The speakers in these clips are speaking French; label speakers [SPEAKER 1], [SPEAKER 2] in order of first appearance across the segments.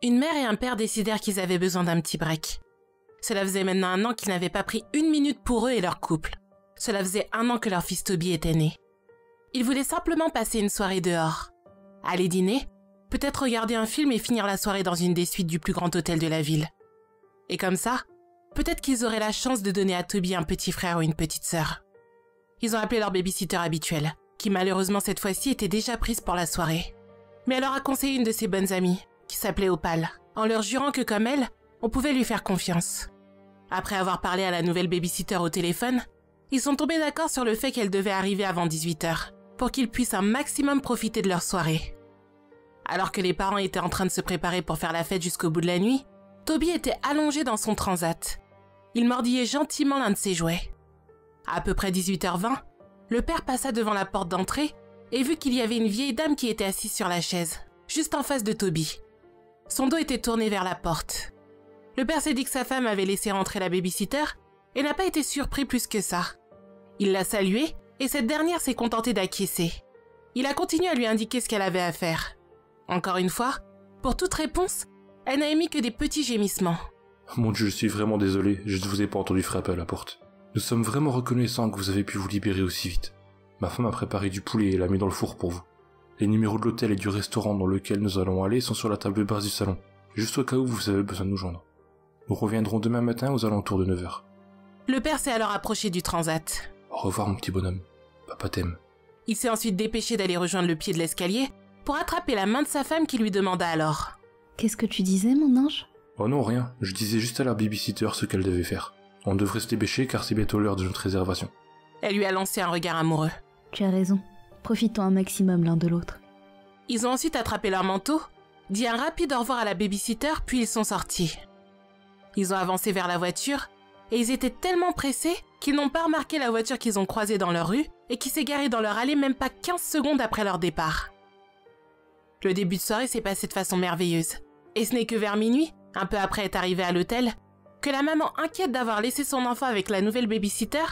[SPEAKER 1] Une mère et un père décidèrent qu'ils avaient besoin d'un petit break. Cela faisait maintenant 1 an qu'ils n'avaient pas pris 1 minute pour eux et leur couple. Cela faisait 1 an que leur fils Toby était né. Ils voulaient simplement passer une soirée dehors. Aller dîner, peut-être regarder un film et finir la soirée dans une des suites du plus grand hôtel de la ville. Et comme ça, peut-être qu'ils auraient la chance de donner à Toby un petit frère ou une petite sœur. Ils ont appelé leur babysitter habituelle, qui malheureusement cette fois-ci était déjà prise pour la soirée. Mais elle leur a conseillé une de ses bonnes amies, qui s'appelait Opal, en leur jurant que comme elle, on pouvait lui faire confiance. Après avoir parlé à la nouvelle babysitter au téléphone, ils sont tombés d'accord sur le fait qu'elle devait arriver avant 18 h, pour qu'ils puissent un maximum profiter de leur soirée. Alors que les parents étaient en train de se préparer pour faire la fête jusqu'au bout de la nuit, Toby était allongé dans son transat. Il mordillait gentiment l'un de ses jouets. À peu près 18 h 20, le père passa devant la porte d'entrée et vit qu'il y avait une vieille dame qui était assise sur la chaise, juste en face de Toby. Son dos était tourné vers la porte. Le père s'est dit que sa femme avait laissé rentrer la babysitter et n'a pas été surpris plus que ça. Il l'a saluée et cette dernière s'est contentée d'acquiescer. Il a continué à lui indiquer ce qu'elle avait à faire. Encore une fois, pour toute réponse, elle n'a émis que des petits gémissements.
[SPEAKER 2] Mon Dieu, je suis vraiment désolé, je ne vous ai pas entendu frapper à la porte. Nous sommes vraiment reconnaissants que vous avez pu vous libérer aussi vite. Ma femme a préparé du poulet et l'a mis dans le four pour vous. Les numéros de l'hôtel et du restaurant dans lequel nous allons aller sont sur la table basse du salon, juste au cas où vous avez besoin de nous joindre. Nous reviendrons demain matin aux alentours de 9 h.
[SPEAKER 1] Le père s'est alors approché du transat.
[SPEAKER 2] Au revoir mon petit bonhomme, papa t'aime.
[SPEAKER 1] Il s'est ensuite dépêché d'aller rejoindre le pied de l'escalier pour attraper la main de sa femme qui lui demanda alors.
[SPEAKER 3] Qu'est-ce que tu disais, mon ange?
[SPEAKER 2] Oh non, rien, je disais juste à la babysitter ce qu'elle devait faire. On devrait se dépêcher car c'est bientôt l'heure de notre réservation.
[SPEAKER 1] Elle lui a lancé un regard amoureux.
[SPEAKER 3] Tu as raison, profitons un maximum l'un de l'autre.
[SPEAKER 1] Ils ont ensuite attrapé leur manteau, dit un rapide au revoir à la babysitter, puis ils sont sortis. Ils ont avancé vers la voiture, et ils étaient tellement pressés qu'ils n'ont pas remarqué la voiture qu'ils ont croisée dans leur rue et qui s'est garée dans leur allée même pas 15 secondes après leur départ. Le début de soirée s'est passé de façon merveilleuse, et ce n'est que vers minuit, un peu après être arrivé à l'hôtel, que la maman inquiète d'avoir laissé son enfant avec la nouvelle babysitter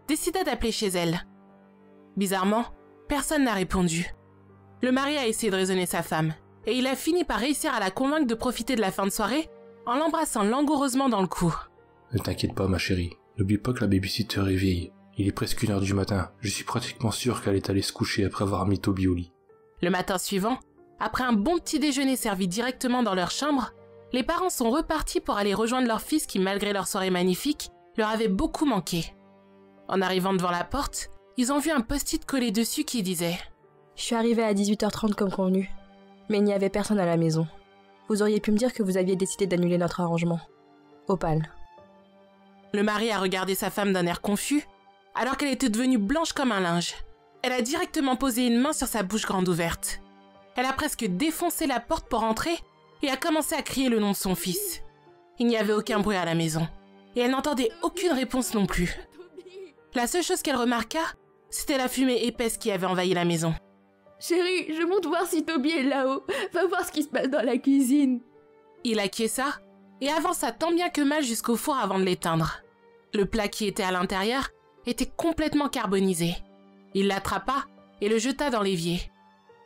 [SPEAKER 1] décida d'appeler chez elle. Bizarrement, personne n'a répondu. Le mari a essayé de raisonner sa femme, et il a fini par réussir à la convaincre de profiter de la fin de soirée en l'embrassant langoureusement dans le cou.
[SPEAKER 2] Ne t'inquiète pas ma chérie, n'oublie pas que la babysitter est vieille. Il est presque 1 h du matin, je suis pratiquement sûr qu'elle est allée se coucher après avoir mis Toby au lit.
[SPEAKER 1] Le matin suivant, après un bon petit déjeuner servi directement dans leur chambre, les parents sont repartis pour aller rejoindre leur fils qui, malgré leur soirée magnifique, leur avait beaucoup manqué. En arrivant devant la porte, ils ont vu un post-it collé dessus qui disait
[SPEAKER 4] « Je suis arrivée à 18 h 30 comme convenu, mais il n'y avait personne à la maison. Vous auriez pu me dire que vous aviez décidé d'annuler notre arrangement. Opal. »
[SPEAKER 1] Le mari a regardé sa femme d'un air confus, alors qu'elle était devenue blanche comme un linge. Elle a directement posé une main sur sa bouche grande ouverte. Elle a presque défoncé la porte pour entrer et a commencé à crier le nom de son fils. Il n'y avait aucun bruit à la maison, et elle n'entendait aucune réponse non plus. La seule chose qu'elle remarqua, c'était la fumée épaisse qui avait envahi la maison.
[SPEAKER 5] « Chérie, je monte voir si Toby est là-haut. Va voir ce qui se passe dans la cuisine. »
[SPEAKER 1] Il acquiesça et avança tant bien que mal jusqu'au four avant de l'éteindre. Le plat qui était à l'intérieur était complètement carbonisé. Il l'attrapa et le jeta dans l'évier.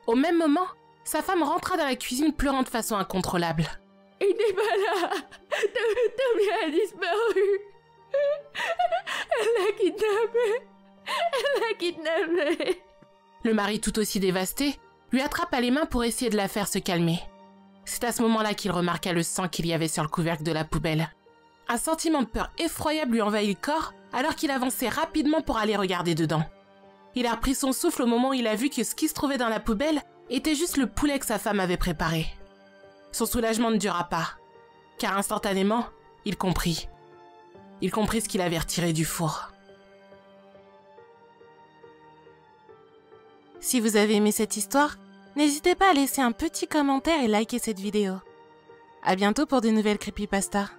[SPEAKER 1] Au même moment, sa femme rentra dans la cuisine pleurant de façon incontrôlable.
[SPEAKER 5] « Il n'est pas là. Toby a disparu. Elle l'a kidnappé. Elle l'a kidnappé. »
[SPEAKER 1] Le mari, tout aussi dévasté, lui attrapa les mains pour essayer de la faire se calmer. C'est à ce moment-là qu'il remarqua le sang qu'il y avait sur le couvercle de la poubelle. Un sentiment de peur effroyable lui envahit le corps alors qu'il avançait rapidement pour aller regarder dedans. Il a repris son souffle au moment où il a vu que ce qui se trouvait dans la poubelle était juste le poulet que sa femme avait préparé. Son soulagement ne dura pas, car instantanément, il comprit. Il comprit ce qu'il avait retiré du four. Si vous avez aimé cette histoire, n'hésitez pas à laisser un petit commentaire et liker cette vidéo. À bientôt pour de nouvelles creepypastas.